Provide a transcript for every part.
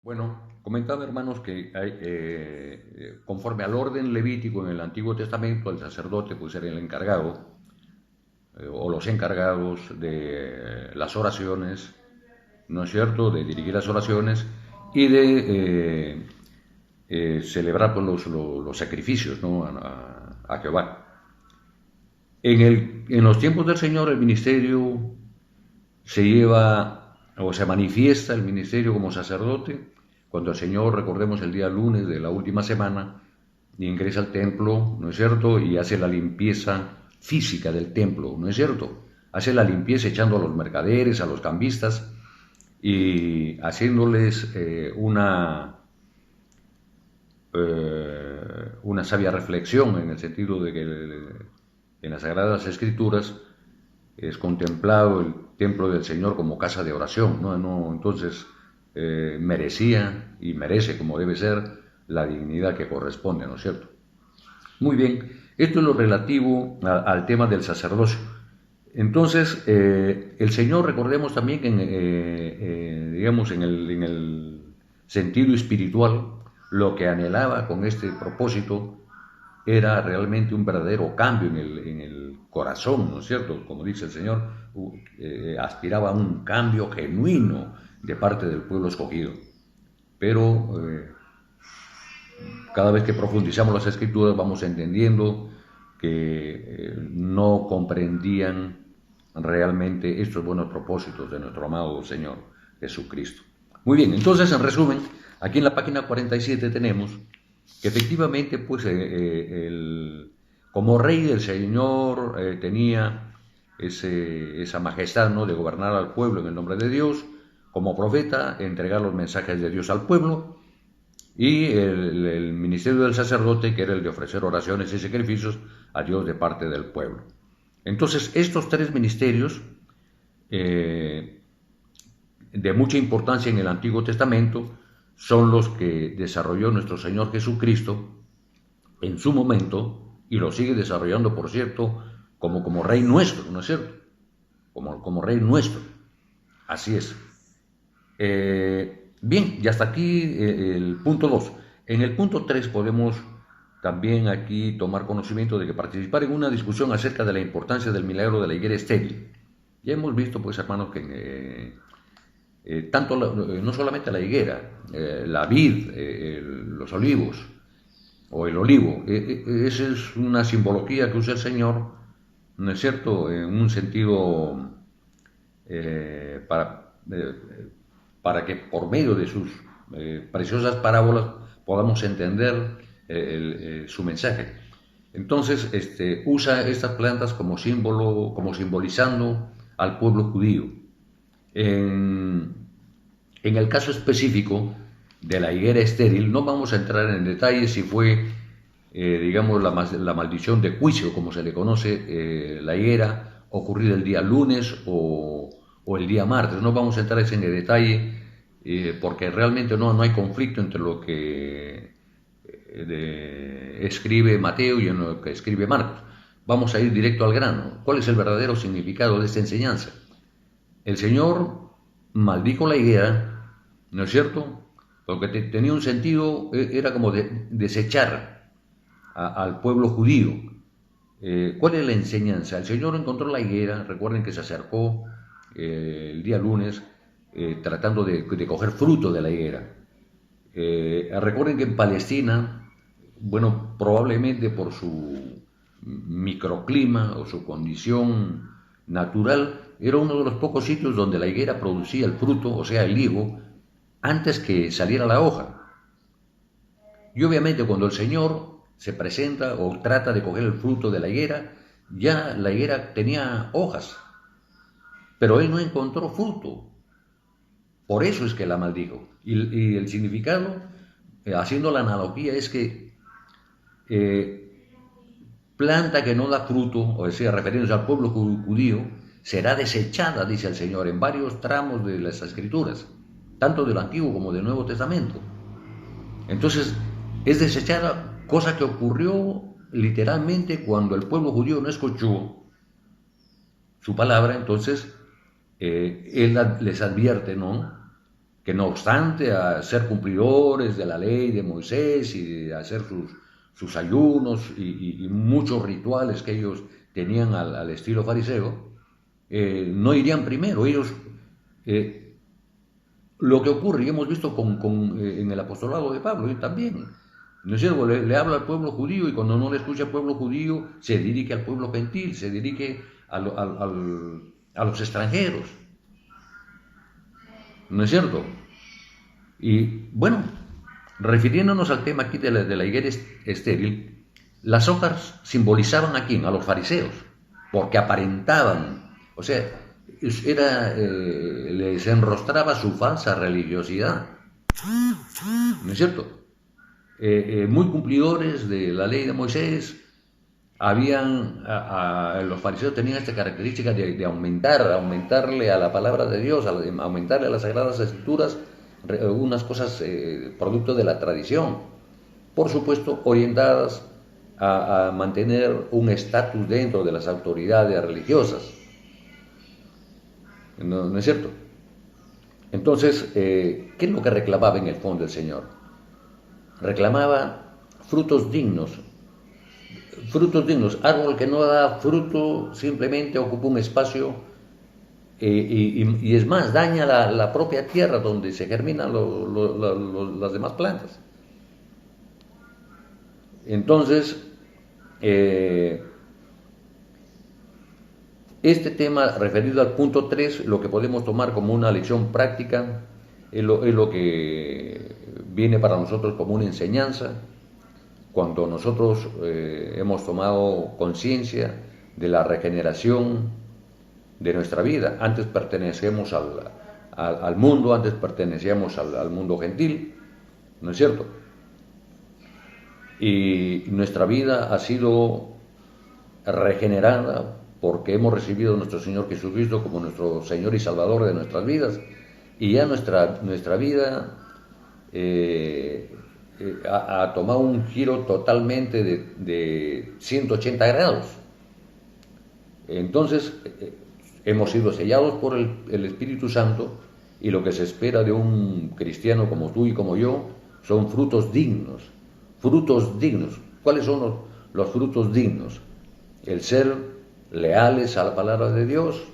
Bueno, comentaba hermanos que conforme al orden levítico en el Antiguo Testamento, el sacerdote pues era el encargado o los encargados de las oraciones, ¿no es cierto?, de dirigir las oraciones y de celebrar pues, los sacrificios, ¿no?, a Jehová. En los tiempos del Señor el ministerio se lleva o se manifiesta el ministerio como sacerdote cuando el Señor, recordemos el día lunes de la última semana, ingresa al templo, ¿no es cierto?, y hace la limpieza física del templo, ¿no es cierto? Hace la limpieza echando a los mercaderes, a los cambistas y haciéndoles una sabia reflexión en el sentido de que en las Sagradas Escrituras es contemplado el templo del Señor como casa de oración, ¿no? Entonces merecía y merece como debe ser la dignidad que corresponde, ¿no es cierto? Muy bien, esto es lo relativo al tema del sacerdocio. Entonces, el Señor, recordemos también que, digamos, en el sentido espiritual, lo que anhelaba con este propósito era realmente un verdadero cambio en el corazón, ¿no es cierto? Como dice el Señor, aspiraba a un cambio genuino de parte del pueblo escogido. Pero cada vez que profundizamos las escrituras vamos entendiendo que no comprendían realmente estos buenos propósitos de nuestro amado Señor Jesucristo. Muy bien, entonces en resumen, aquí en la página 47 tenemos que efectivamente pues como rey el Señor tenía esa majestad, ¿no?, de gobernar al pueblo en el nombre de Dios, como profeta entregar los mensajes de Dios al pueblo, y el ministerio del sacerdote, que era el de ofrecer oraciones y sacrificios a Dios de parte del pueblo. Entonces, estos tres ministerios, de mucha importancia en el Antiguo Testamento, son los que desarrolló nuestro Señor Jesucristo en su momento, y lo sigue desarrollando, por cierto, como Rey nuestro, ¿no es cierto? Como Rey nuestro. Así es. Bien, y hasta aquí el punto 2. En el punto 3 podemos también aquí tomar conocimiento de que participar en una discusión acerca de la importancia del milagro de la higuera estéril. Ya hemos visto, pues, hermanos, que no solamente la higuera, la vid, los olivos o el olivo, esa es una simbología que usa el Señor, ¿no es cierto?, en un sentido para que por medio de sus preciosas parábolas podamos entender su mensaje. Entonces, usa estas plantas como símbolo, como simbolizando al pueblo judío. En el caso específico de la higuera estéril, no vamos a entrar en detalles si fue, digamos, la maldición de juicio, como se le conoce, la higuera, ocurrida el día lunes o el día martes. No vamos a entrar en el detalle porque realmente no hay conflicto entre lo que escribe Mateo y en lo que escribe Marcos. Vamos a ir directo al grano. ¿Cuál es el verdadero significado de esta enseñanza? El Señor maldijo la higuera, ¿no es cierto? Porque tenía un sentido, era como desechar al pueblo judío. ¿Cuál es la enseñanza? El Señor encontró la higuera, recuerden que se acercó el día lunes tratando de coger fruto de la higuera. Recuerden que en Palestina, bueno, probablemente por su microclima o su condición natural, era uno de los pocos sitios donde la higuera producía el fruto, o sea, el higo, antes que saliera la hoja. Y obviamente cuando el Señor se presenta o trata de coger el fruto de la higuera, ya la higuera tenía hojas, pero él no encontró fruto. Por eso es que la maldijo. Y el significado, haciendo la analogía, es que planta que no da fruto, o sea, refiriéndose al pueblo judío, será desechada, dice el Señor, en varios tramos de las Escrituras, tanto del Antiguo como del Nuevo Testamento. Entonces, es desechada, cosa que ocurrió literalmente cuando el pueblo judío no escuchó su palabra. Entonces, él les advierte, ¿no?, que no obstante a ser cumplidores de la ley de Moisés y de hacer sus ayunos y muchos rituales que ellos tenían al estilo fariseo, no irían primero. Ellos, lo que ocurre, y hemos visto en el apostolado de Pablo, también, ¿no es cierto? Le habla al pueblo judío y cuando no le escucha al pueblo judío, se dirige al pueblo gentil, se dirige a los extranjeros, ¿no es cierto? Y bueno, refiriéndonos al tema aquí de la higuera estéril, las hojas simbolizaban a quién, a los fariseos, porque aparentaban, o sea, les enrostraba su falsa religiosidad, ¿no es cierto? Muy cumplidores de la ley de Moisés, los fariseos tenían esta característica de aumentarle a la palabra de Dios, aumentarle a las Sagradas Escrituras unas cosas producto de la tradición, por supuesto orientadas a mantener un estatus dentro de las autoridades religiosas, ¿no es cierto? Entonces, ¿qué es lo que reclamaba en el fondo el Señor? Reclamaba frutos dignos. Frutos dignos, árbol que no da fruto simplemente ocupa un espacio y es más, daña la propia tierra donde se germinan las demás plantas. Entonces, este tema referido al punto 3, lo que podemos tomar como una lección práctica, es lo que viene para nosotros como una enseñanza, cuando nosotros hemos tomado conciencia de la regeneración de nuestra vida. Antes pertenecíamos al mundo, antes pertenecíamos al mundo gentil, ¿no es cierto? Y nuestra vida ha sido regenerada porque hemos recibido a nuestro Señor Jesucristo como nuestro Señor y Salvador de nuestras vidas, y ya nuestra vida ha tomado un giro totalmente de 180 grados. Entonces, hemos sido sellados por el Espíritu Santo, y lo que se espera de un cristiano como tú y como yo son frutos dignos. Frutos dignos. ¿Cuáles son los frutos dignos? El ser leales a la palabra de Dios,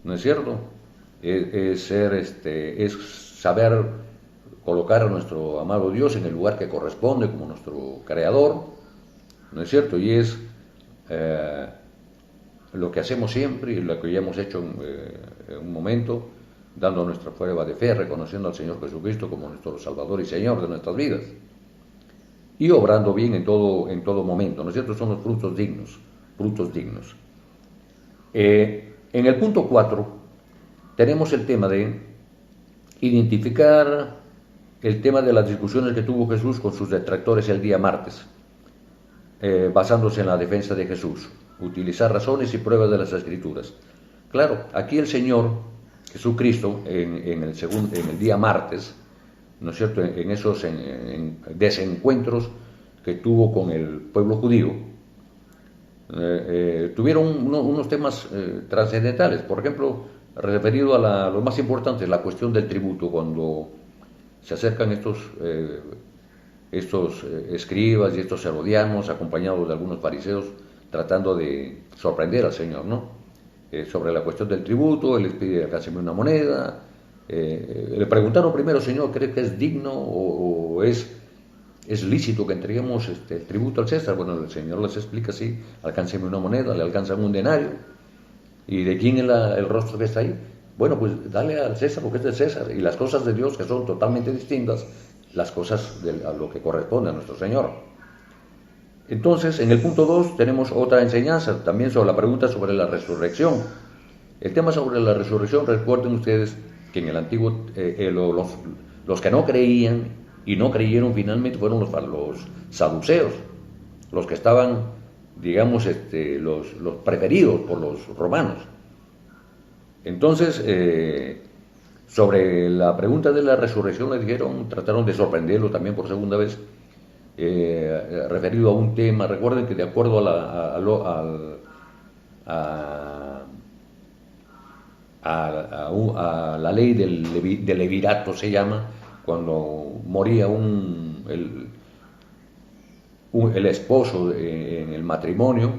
¿no es cierto? Es saber colocar a nuestro amado Dios en el lugar que corresponde como nuestro creador, ¿no es cierto? Y es lo que hacemos siempre y lo que ya hemos hecho en un momento, dando nuestra prueba de fe, reconociendo al Señor Jesucristo como nuestro Salvador y Señor de nuestras vidas, y obrando bien en todo momento, ¿no es cierto? Son los frutos dignos, frutos dignos. En el punto 4 tenemos el tema de identificar el tema de las discusiones que tuvo Jesús con sus detractores el día martes, basándose en la defensa de Jesús, utilizar razones y pruebas de las Escrituras. Claro, aquí el Señor Jesucristo en el día martes, ¿no es cierto?, en esos desencuentros que tuvo con el pueblo judío, tuvieron unos temas trascendentales. Por ejemplo, referido a lo más importante, la cuestión del tributo. Cuando se acercan estos escribas y estos herodianos, acompañados de algunos fariseos, tratando de sorprender al Señor, ¿no? Sobre la cuestión del tributo, Él les pide alcánzame una moneda. Le preguntaron primero: Señor, ¿cree que es digno o es lícito que entreguemos el tributo al César? Bueno, el Señor les explica así: alcánzame una moneda, le alcanzan un denario. ¿Y de quién es el rostro que está ahí? Bueno, pues dale al César porque es del César, y las cosas de Dios, que son totalmente distintas, las cosas a lo que corresponde a nuestro Señor. Entonces, en el punto 2 tenemos otra enseñanza, también sobre la pregunta sobre la resurrección. El tema sobre la resurrección, recuerden ustedes que en el antiguo, los que no creían y no creyeron finalmente fueron los saduceos, los que estaban, digamos, los preferidos por los romanos. Entonces, sobre la pregunta de la resurrección trataron de sorprenderlo también por segunda vez, referido a un tema. Recuerden que de acuerdo a a la ley del levirato, se llama, cuando moría el esposo en el matrimonio,